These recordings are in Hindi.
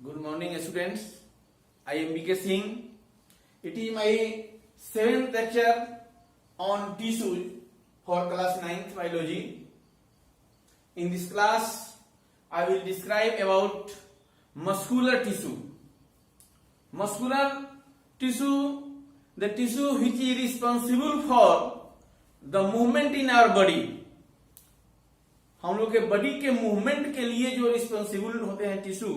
Good morning, students. I am BK Singh. It is my 7th lecture on tissues for class 9th biology. In this class, I will describe about muscular tissue. Muscular tissue, the tissue which is responsible for the movement in our body. हम लोग के बॉडी के मूवमेंट के लिए जो रिस्पॉन्सिबल होते हैं टिश्यू,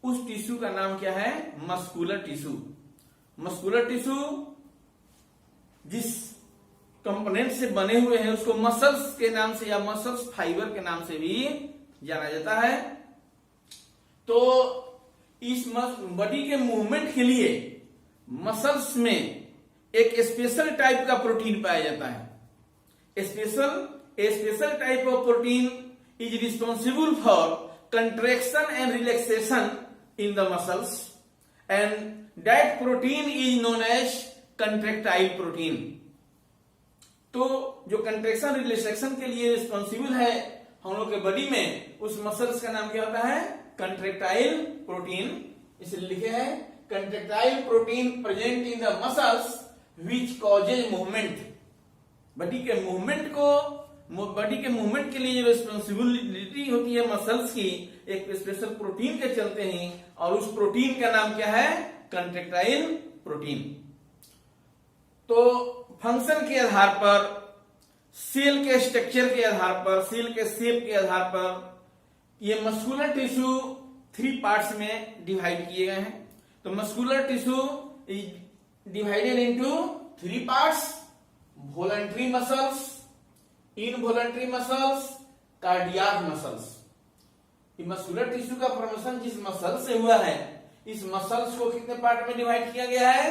उस टिश्यू का नाम क्या है? Muscular tissue. मस्कुलर टिश्यू जिस कंपोनेंट से बने हुए हैं उसको मसल्स के नाम से या मसल्स फाइबर के नाम से भी जाना जाता है. तो इस बॉडी के मूवमेंट के लिए मसल्स में एक स्पेशल टाइप का प्रोटीन पाया जाता है. A special type of protein is responsible for contraction and relaxation in the muscles, and that protein is known as contractile protein. तो जो कंट्रैक्शन रिलैक्सेशन के लिए रिस्पॉन्सिबल है हम लोग के बॉडी में, उस मसल्स का नाम क्या होता है? Contractile protein. इसलिए लिखे हैं contractile protein present in the muscles which causes movement. Body के मूवमेंट के लिए जो रिस्पॉन्सिबिलिटी होती है मसल्स की, एक स्पेशल प्रोटीन के चलते हैं, और उस प्रोटीन का नाम क्या है? Contractile protein. तो फंक्शन के आधार पर, सेल के स्ट्रक्चर के आधार पर, सेल के शेप के आधार पर ये मस्कुलर टिश्यू 3 पार्ट्स में डिवाइड किए गए हैं. तो muscular tissue is divided into 3 parts: voluntary muscles, involuntary muscles, cardiac muscles. Muscular tissue का फॉर्मेशन जिस मसल से हुआ है, इस मसल्स को कितने पार्ट में डिवाइड किया गया है?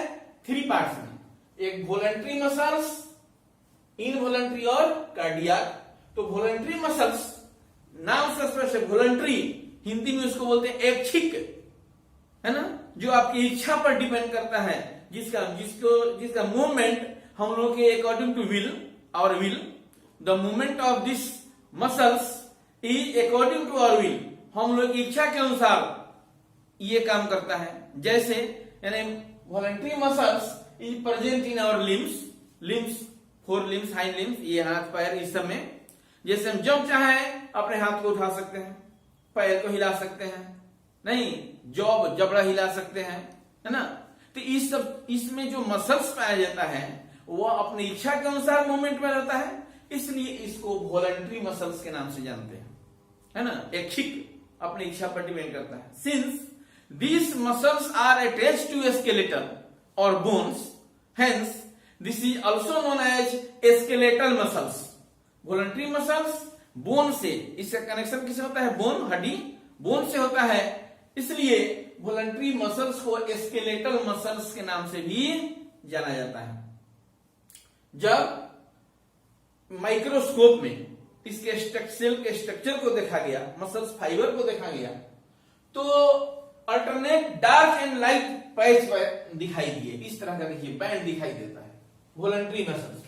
3 पार्ट्स में. एक वॉलंटरी मसल्स, इनवॉलंटरी और कार्डियाक. तो वॉलंटरी मसल्स नाम से स्पष्ट है. वॉलंटरी हिंदी में उसको बोलते हैं ऐच्छिक, है ना, जो आपकी इच्छा पर डिपेंड करता है, जिसका मूवमेंट हम लोग के अकॉर्डिंग टू विल, और will, the movement of this muscles is according to our will. हम लोग की इच्छा के अनुसार ये काम करता है. जैसे यानी voluntary muscles is present in our limbs, 4 limbs, hind limbs, ये हाथ पैर, इस सब में. जैसे हम जब चाहे अपने हाथ को उठा सकते हैं, पैर को हिला सकते हैं, नहीं जबड़ा हिला सकते हैं, है ना. तो इसमें जो मसल्स पाया जाता है वो अपनी इच्छा के अनुसार मूवमेंट में रहता है, इसलिए इसको वॉलंटरी मसल्स के नाम से जानते हैं, है ना. ऐच्छिक, अपनी इच्छा पर डिपेंड करता है. Since these muscles are attached to a skeleton or bones, hence this is also known as skeletal muscles. Voluntary muscles bone से, इसका कनेक्शन किससे होता है? बोन, हड्डी, बोन से होता है, इसलिए वॉलंटरी मसल्स को स्केलेटल मसल्स के नाम से भी जाना जाता है. जब माइक्रोस्कोप में इसके सेल के स्ट्रक्चर को देखा गया, मसल्स फाइबर को देखा गया, तो alternate dark and light patch दिखाई दिए. इस तरह का देखिए बैंड दिखाई देता है वॉलंटरी मसल्स,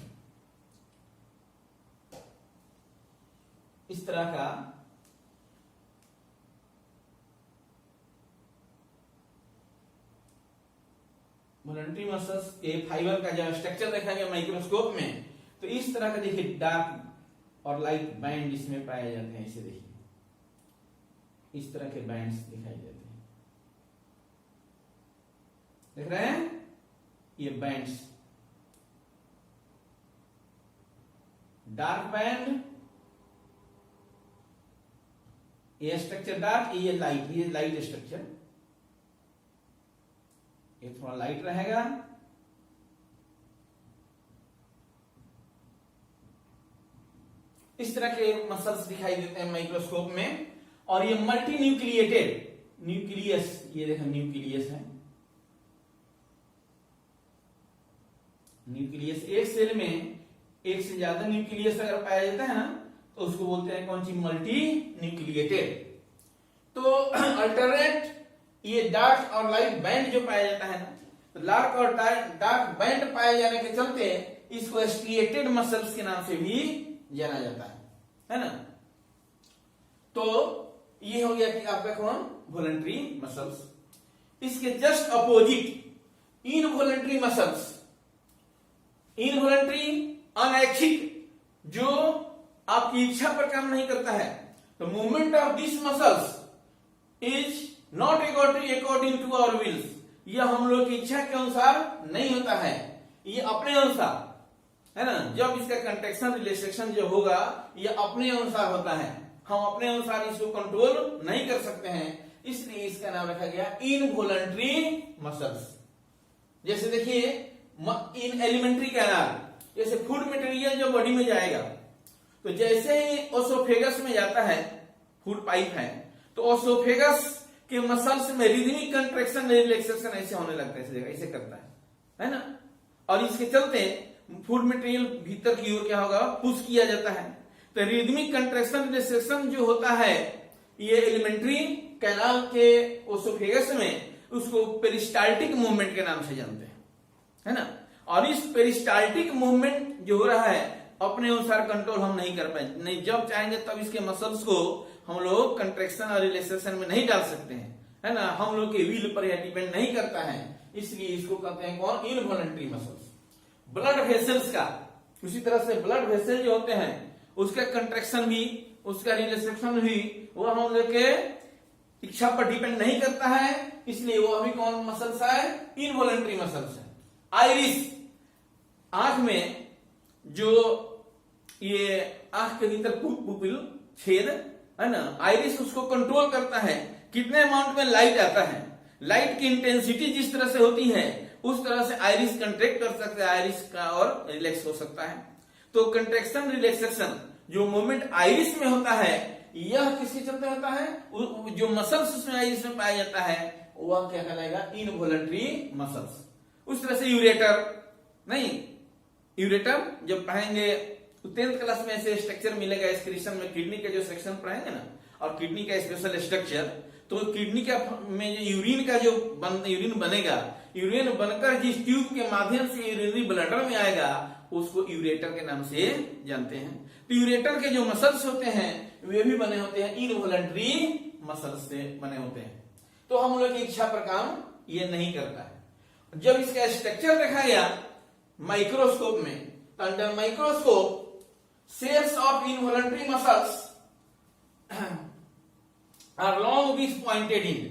इस तरह का वॉलंटरी मसल्स के फाइबर का जब स्ट्रक्चर देखा गया माइक्रोस्कोप में, तो इस तरह का देखिए डार्क और लाइट बैंड इसमें पाए जाते हैं. इसे देखिए, इस तरह के बैंड्स दिखाई देते हैं, देख रहे हैं ये बैंड्स, डार्क बैंड, ये स्ट्रक्चर डार्क, ये लाइट स्ट्रक्चर, ये थोड़ा लाइट रहेगा, इस तरह के मसल्स दिखाई देते हैं माइक्रोस्कोप में. और ये मल्टी न्यूक्लिएटेड न्यूक्लियस, ये देखो न्यूक्लियस है. न्यूक्लियस, एक सेल में एक से ज्यादा न्यूक्लियस अगर पाया जाता है ना, तो उसको बोलते हैं कौन सी? Multi nucleated. तो अल्टरनेट ये डार्क और लाइट बैंड जो पाया जाता है ना, तो डार्क और डार्क बैंड पाए जाने के चलते इसको स्ट्रिएटेड मसल्स के नाम से भी जाना जाता है ना. तो ये हो गया कि आपका कौन, वॉलंटरी मसल्स। इसके just opposite involuntary muscles, involuntary अनैच्छिक, जो आपकी इच्छा पर काम नहीं करता है। तो movement of this muscles is not according to our wills, यह हम लोग की इच्छा के अनुसार नहीं होता है, ये अपने अनुसार है ना। जब इसका कंट्रैक्शन रिलैक्सेशन जो होगा ये अपने अनुसार होता है, हम अपने अनुसार इसको कंट्रोल नहीं कर सकते हैं, इसलिए इसका नाम रखा गया इनवॉलंटरी मसल्स। जैसे देखिए इन एलिमेंट्री कैनाल, जैसे फूड मटेरियल जो बॉडी में जाएगा, तो जैसे ही ओसोफेगस में जाता है, फूड पाइप है, तो ओसोफेगस के मसल्स में रिदमिक कंट्रैक्शन रिलैक्सेशन ऐसे होने लगता है, ऐसे करता है ना। और इसके चलते फूड मटेरियल भीतर की ओर क्या होगा, पुश किया जाता है। तो रिदमिक कंट्रैक्शन रिलैक्सेशन जो होता है ये एलिमेंट्री कैनाल के ओसोफेगस में, उसको पेरिस्टाल्टिक मूवमेंट के नाम से जानते हैं, है ना। और इस पेरिस्टाल्टिक मूवमेंट जो हो रहा है अपने अनुसार कंट्रोल हम नहीं कर पाएंगे, नहीं जब चाहेंगे तब इसके मसल्स को हम लोग कंट्रैक्शन और रिलैक्सेशन में नहीं डाल सकते हैं, है ना। हम लोग के व्हील पर यह डिपेंड नहीं करता है, इसलिए इसको कहते हैं कौन, इनवॉलंटरी मसल्स। ब्लड वेसल्स का उसी तरह से ब्लड वेसल जो होते हैं उसका कंट्रैक्शन भी, उसका रिलैक्सेशन भी वो हम लोग के इच्छा पर डिपेंड नहीं करता है, इसलिए वो अभी कौन मसल्स है, इनवॉलंटरी मसल्स है। आइरिस, आंख में जो ये आंख के भीतर पुपिल छेद है ना, आइरिस उसको कंट्रोल करता है कितने अमाउंट में लाइट आता है। लाइट की इंटेंसिटी जिस तरह से होती है उस तरह से आइरिस कंट्रैक्ट कर सकता है, आइरिस का और रिलैक्स हो सकता है। तो कंट्रैक्शन रिलैक्सेशन जो मूवमेंट आइरिस में होता है यह किसके चलते होता है, जो मसल्स उसमें आइरिस में पाया जाता है वह क्या कहलाएगा, इनवॉलंटरी मसल्स। उस तरह से यूरेटर, नहीं यूरेटर जब पढ़ेंगे तो 10th क्लास में ऐसे स्ट्रक्चर मिलेगा एक्सक्रीशन में, किडनी का जो सेक्शन पढ़ेंगे ना, और किडनी का स्पेशल स्ट्रक्चर, तो किडनी का में जो यूरिन का जो यूरिन बनेगा, यूरिन बनकर जिस ट्यूब के माध्यम से यूरिनरी ब्लडर में आएगा उसको यूरेटर के नाम से जानते हैं। तो यूरेटर के जो मसल्स होते हैं वे भी बने होते हैं इनवॉलंटरी मसल्स से बने होते हैं, तो हम लोग की इच्छा पर काम ये नहीं करता है। जब इसका स्ट्रक्चर देखा गया माइक्रोस्कोप में, under microscope cells of involuntary muscles are long with pointed end,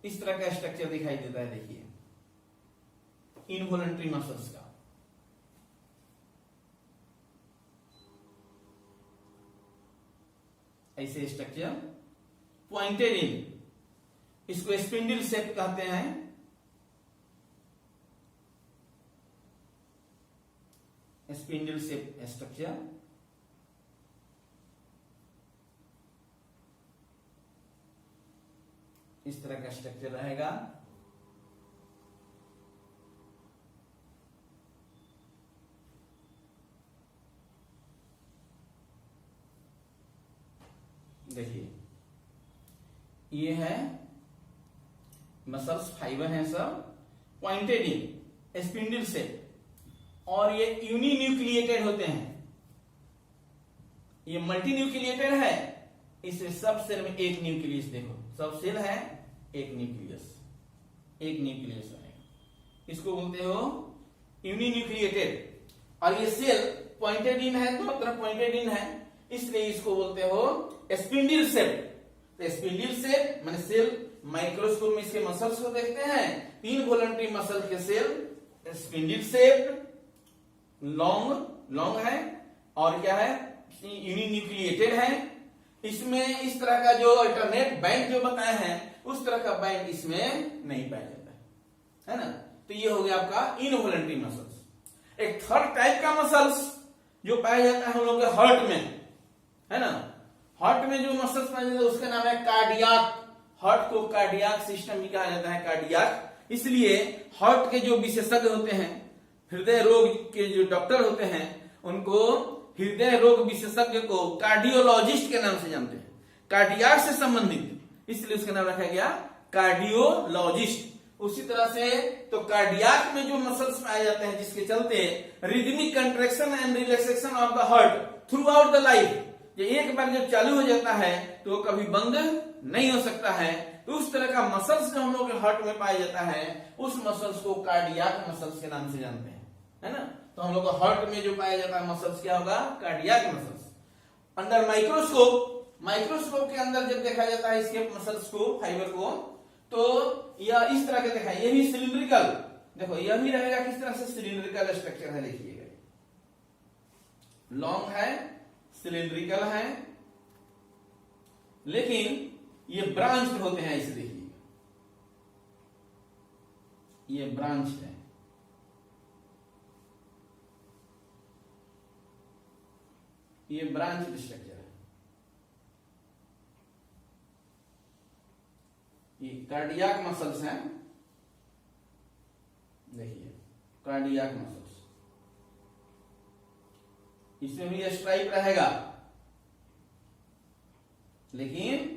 इस तरह का स्ट्रक्चर दिखाई देता है। देखिए इनवॉलंटरी मसल्स का ऐसे स्ट्रक्चर पॉइंटेड इन, इसको स्पिंडल शेप कहते हैं। स्पिंडल शेप स्ट्रक्चर, इस तरह का स्ट्रक्चर रहेगा। देखिए ये है मसल्स, फाइबर है सब पॉइंटेड इन स्पिंडल शेप, और ये यूनिन्यूक्लिएटेड होते हैं। ये मल्टी न्यूक्लिएटेड है, इससे सब सेल में एक न्यूक्लियस, देखो सब सेल है एक न्यूक्लियस, एक न्यूक्लियस है, इसको बोलते हो यूनिन्यूक्लिएटेड। और ये सेल पॉइंटेड इन है, दोनों तरफ पॉइंटेड इन है, इसलिए इसको बोलते हो स्पिंडल शेप। तो स्पिंडल शेप माने सेल, माइक्रोस्कोप में इसके मसल्स को देखते हैं, इनवॉलंटरी मसल के सेल स्पिंडल शेप, लॉन्ग है, और क्या है, यूनिन्यूक्लिएटेड है। इसमें इस तरह का जो अल्टरनेट बैंड जो बताए हैं उस तरह का बैंड इसमें नहीं पाया जाता है ना। तो ये हो गया आपका इनवॉलंटरी मसल्स। एक थर्ड टाइप का मसल्स जो पाया जाता है हम लोग के हार्ट में, है ना। हार्ट में जो मसल्स पाया जाता है उसका नाम है कार्डियाक। हार्ट को कार्डियाक सिस्टम भी कहा जाता है, कार्डियाक, इसलिए हार्ट के जो विशेषज्ञ होते हैं, हृदय रोग के जो डॉक्टर होते हैं, उनको हृदय रोग विशेषज्ञ को कार्डियोलॉजिस्ट के नाम से जानते हैं, कार्डियाक से संबंधित, इसलिए उसका नाम रखा गया कार्डियोलॉजिस्ट। उसी तरह से तो कार्डियाक में जो मसल्स पाए जाते हैं जिसके चलते rhythmic contraction and relaxation of the heart through out the life, कि एक बार जब चालू हो जाता है तो वो कभी बंद नहीं हो सकता है। तो उस तरह का मसल्स जो हम लोग के हार्ट में पाया जाता है उस मसल्स को कार्डियाक मसल्स के नाम से जानते हैं, है ना। तो हम लोग को हार्ट में जो पाया जाता है मसल्स क्या होगा, कार्डियाक मसल्स। अंडर माइक्रोस्कोप के अंदर जब देखा जाता है इसके मसल्स को, फाइबर को, तो यह इस तरह के देखा, ये भी सिलिंड्रिकल, देखो यह भी रहेगा किस तरह से, सिलिंड्रिकल स्ट्रक्चर है, देखिएगा लॉन्ग है, सिलिंड्रिकल है, लेकिन ये ब्रांच होते हैं, इसे देखिए ये ब्रांच है, ये ब्रांच स्ट्रक्चर है, ये कार्डियाक मसल्स हैं, देखिए कार्डियाक मसल्स, इसमें भी स्ट्राइप रहेगा, लेकिन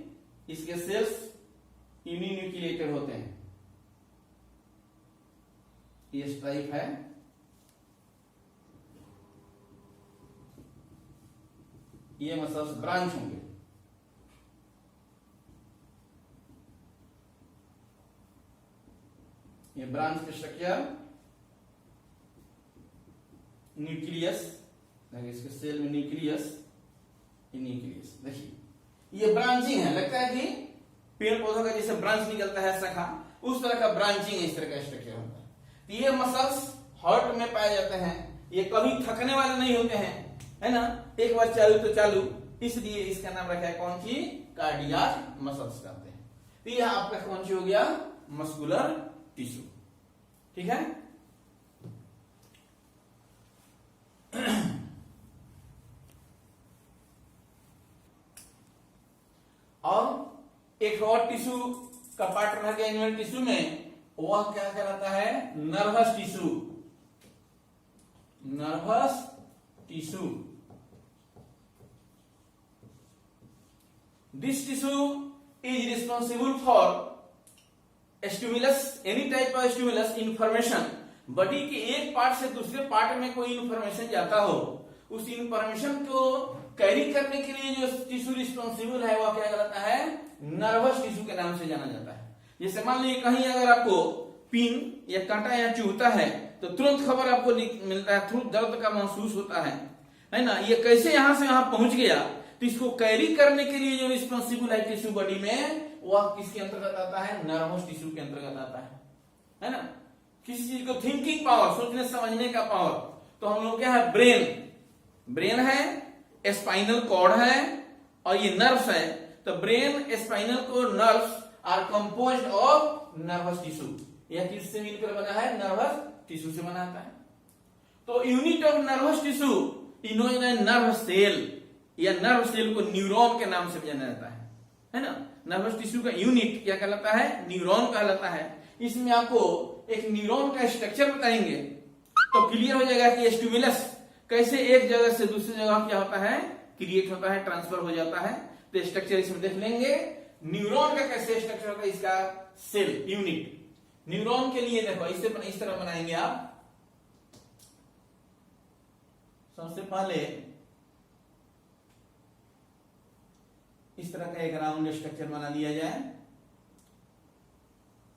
इसके सेल्स यूनिन्यूक्लिएटेड होते हैं, ये स्ट्राइप है, ये मसल्स ब्रांच होंगे। ये ब्रांच के स्ट्रक्चर, न्यूक्लियस, इसके सेल में न्यूक्लियस, देखिए ये ब्रांचिंग है, लगता है कि पेड़ पौधों का जैसे ब्रांच निकलता है शाखा, उस तरह का ब्रांचिंग है, इस तरह का स्ट्रक्चर होता है। तो ये मसल्स हार्ट में पाए जाते हैं, ये कभी थकने वाले नहीं होते हैं, है ना, एक बार चालू तो चालू, इसलिए इसका नाम रखा है कौन सी, कार्डियाक मसल्स कहते हैं। तो यह आपका कौन सी हो गया, मस्कुलर टिश्यू, ठीक है। और एक और टिश्यू का पार्ट रह गया एनिमल टिश्यू में, वह क्या कहलाता है, nervous tissue, nervous tissue. This tissue is responsible for stimulus, any type of stimulus information. Body के एक पार्ट से दूसरे पार्ट में कोई इंफॉर्मेशन जाता हो, उस इंफॉर्मेशन को कैरी करने के लिए जो टिश्यू रिस्पॉन्सिबल है वह क्या कहलाता है, नर्वस टिश्यू के नाम से जाना जाता है। जैसे मान लीजिए कहीं अगर आपको पिन या कांटा या चुभता है तो तुरंत खबर आपको मिलता है, तुरंत दर्द का महसूस होता है ना। ये कैसे यहां से यहां पहुंच गया, तो इसको कैरी करने के लिए जो रिस्पॉन्सिबल है टिश्यू बॉडी में, वह किसके अंतर्गत आता है, नर्वस टिश्यू के अंतर्गत आता है ना। किसी चीज को थिंकिंग पावर, सोचने समझने का पावर, तो हम लोग क्या है, ब्रेन है, स्पाइनल कॉर्ड है और ये नर्व्स है। तो brain, spinal cord, nerves are composed of nervous tissue. यह किससे मिलकर बना है, नर्वस टिश्यू से बना है। तो यूनिट ऑफ नर्वस टिश्यू इनोज नर्व सेल, या नर्व सेल को न्यूरॉन के नाम से जाना जाता है ना। नर्वस टिश्यू का यूनिट क्या कहलाता है, न्यूरॉन कहलाता है। इसमें आपको एक न्यूरॉन का स्ट्रक्चर बताएंगे तो क्लियर हो जाएगा कि स्टिमुलस कैसे एक जगह से दूसरी जगह क्या होता है, क्रिएट होता है, ट्रांसफर हो जाता है। तो स्ट्रक्चर इसमें देख लेंगे, न्यूरॉन का कैसे स्ट्रक्चर होता है, इसका सेल यूनिट। न्यूरॉन के लिए देखो इस तरह बनाएंगे आप। सबसे पहले इस तरह का एक राउंड स्ट्रक्चर बना लिया जाए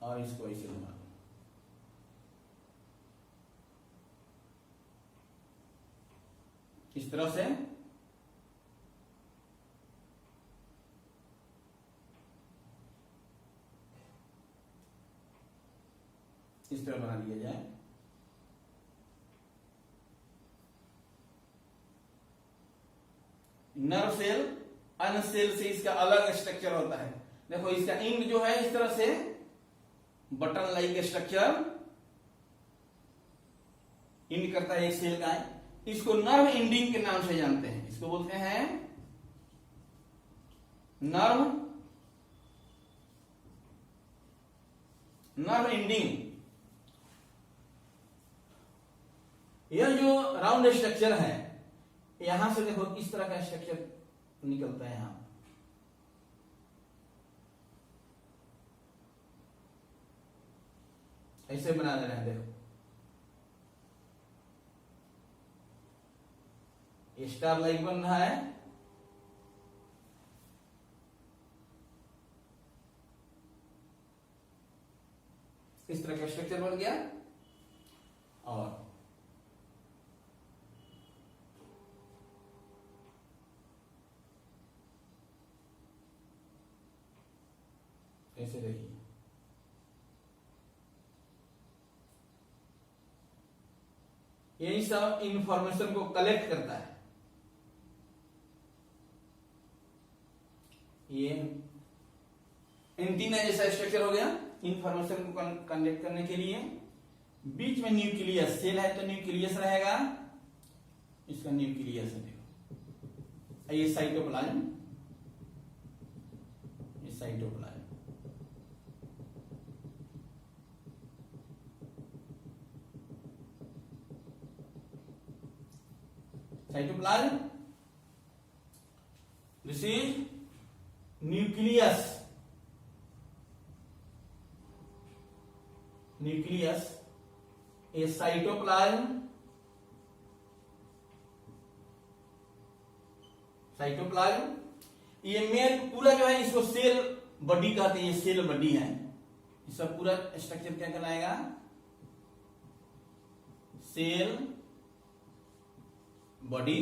और इसको इसे घुमा दो, इस तरह से। इस तरह बना लिया जाए। नर्व सेल, अन्य सेल से इसका अलग स्ट्रक्चर होता है। देखो इसका इंड जो है इस तरह से बटन लाइक स्ट्रक्चर इंड करता है एक सेल का, इसको नर्व इंडिंग के नाम से जानते हैं। इसको बोलते हैं नर्व इंडिंग। यह जो राउंड स्ट्रक्चर है, यहां से देखो इस तरह का स्ट्रक्चर निकलता है, यहां ऐसे बना दे रहे हैं। देखो स्टार लाइक बन रहा है, इस तरह का स्ट्रक्चर बन गया। और ऐसे देखिए, यही सब इंफॉर्मेशन को कलेक्ट करता है। ये एंटीना जैसा स्ट्रक्चर हो गया इंफॉर्मेशन को कलेक्ट करने के लिए। बीच में न्यूक्लियस, सेल है तो न्यूक्लियस रहेगा, इसका न्यूक्लियस है देखो, ये साइटोप्लाज्म, ये cytoplasm. Cytoplasm, this is nucleus, nucleus A cytoplasm, cytoplasm. ये मेन पूरा जो है इसको सेल बॉडी कहते हैं, ये सेल बॉडी है। ये सब पूरा स्ट्रक्चर क्या कहलाएगा? Cell body.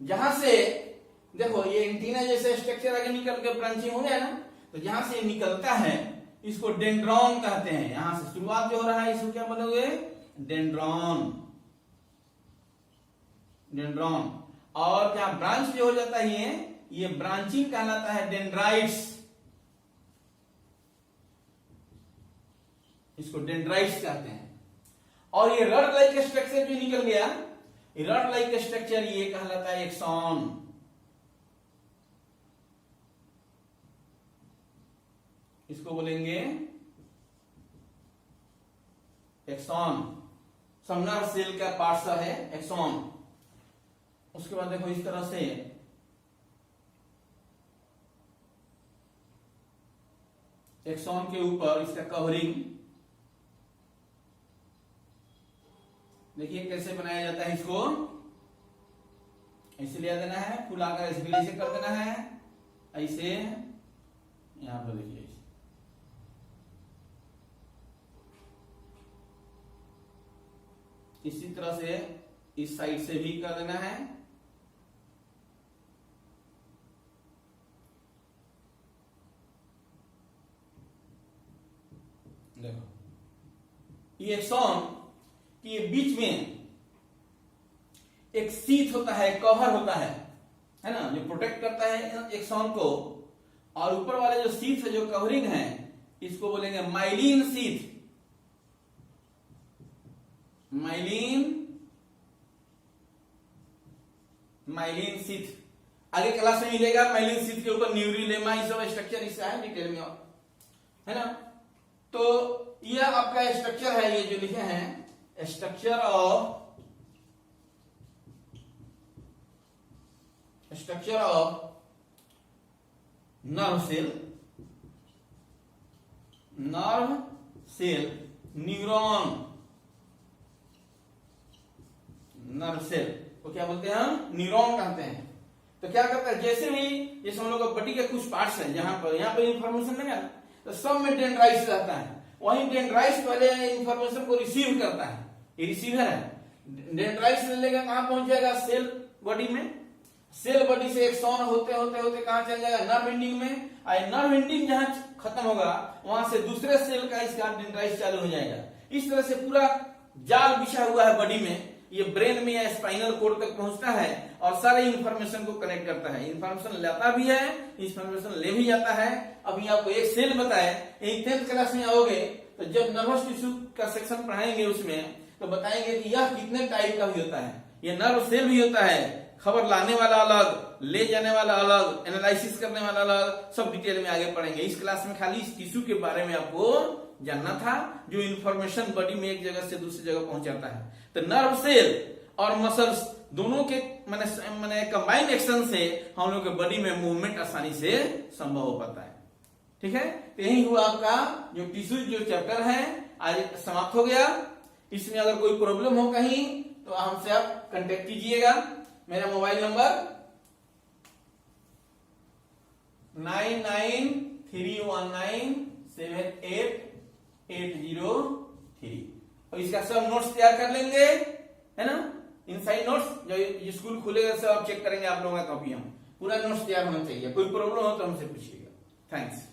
जहां से देखो ये एंटीना जैसे स्ट्रक्चर आगे निकल के ब्रांचिंग हो गया ना, तो जहां से निकलता है इसको डेंड्रॉन कहते हैं। यहां से शुरुआत जो हो रहा है इसको क्या बोलोगे? Dendron, dendron. और क्या ब्रांच जो हो जाता है ये ब्रांचिंग कहलाता है डेंड्राइट्स, इसको डेंड्राइट्स कहते हैं। और ये रड लाइक स्ट्रक्चर जो निकल गया, रड लाइक स्ट्रक्चर ये कहलाता है एक्सॉन। इसको बोलेंगे एक्सॉन। समनर सेल का पार्ट सा है एक्सॉन। उसके बाद देखो इस तरह से एक्सॉन के ऊपर इसका कवरिंग देखिए कैसे बनाया जाता है। इसको ऐसे ले देना है, फुलाकर ऐसे कर देना है, ऐसे यहां पर देखिए इसी तरह से इस साइड से भी कर देना है। देखो ये एक्सॉन कि बीच में एक सीट होता है, कवर होता है ना, जो प्रोटेक्ट करता है एक्सॉन को। और ऊपर वाले जो सीट है, जो कवरिंग है, इसको बोलेंगे myelin seat, myelin, myelin seat. आगे क्लास में मिलेगा माइलिन सीट के ऊपर न्यूरिलेमा, ये सब स्ट्रक्चर इसका है डिटेल में, है ना। तो यह आपका स्ट्रक्चर है, ये जो लिखे हैं structure of nerve cell, nerve cell, neuron, nerve cell को क्या बोलते हैं हम? न्यूरॉन कहते हैं। तो क्या करता है, जैसे हम लोग बॉडी के कुछ पार्ट्स हैं जहां पर यहाँ पर इंफॉर्मेशन देगा ना, तो सब में डेंड्राइट्स रहता है। वहीं डेंड्राइट्स पहले इंफॉर्मेशन को रिसीव करता है, ये रिसीवर है। डेंड्राइट्स ले लेगा, कहां पहुंच जाएगा? सेल बॉडी में। सेल बॉडी से एक्सॉन होते होते होते कहां चल जाएगा? नर्व एंडिंग में। नर्व एंडिंग जहां खत्म होगा वहां से दूसरे सेल का इसका डेंड्राइट्स चालू हो जाएगा। इस तरह से पूरा जाल बिछा हुआ है बॉडी में। ये ब्रेन में या स्पाइनल कोड तक पहुंचता है और सारे इंफॉर्मेशन को कनेक्ट करता है। इंफॉर्मेशन लाता भी है, इंफॉर्मेशन ले भी जाता है। अभी आपको एक सेल बताए, 10th क्लास में आओगे तो जब नर्वस टिश्यू का सेक्शन पढ़ाएंगे उसमें तो बताएंगे कि यह कितने टाइप का भी होता है। ये नर्व सेल भी होता है, खबर लाने वाला अलग, ले जाने वाला अलग, एनालिसिस करने वाला अलग, सब डिटेल में आगे पढ़ेंगे। इस क्लास में खाली इस टिश्यू के बारे में आपको जानना था, जो इंफॉर्मेशन बॉडी में एक जगह से दूसरी जगह पहुंचाता है। तो नर्व सेल और मसल्स दोनों के माने कंबाइंड एक्शन से हम लोग के बॉडी में मूवमेंट आसानी से संभव हो पाता है। ठीक है, तो यही हुआ आपका जो टिश्यू जो चैप्टर है आज समाप्त हो गया। इसमें अगर कोई प्रॉब्लम हो कहीं तो हमसे आप कांटेक्ट कीजिएगा। मेरा मोबाइल नंबर 99319788 803। और इसका सब नोट्स तैयार कर लेंगे, है ना, इनसाइड नोट्स जो स्कूल खुलेगा सब आप चेक करेंगे, आप लोगों का कॉपी हम पूरा नोट्स तैयार होना चाहिए। कोई प्रॉब्लम हो तो हमसे पूछिएगा। थैंक्स।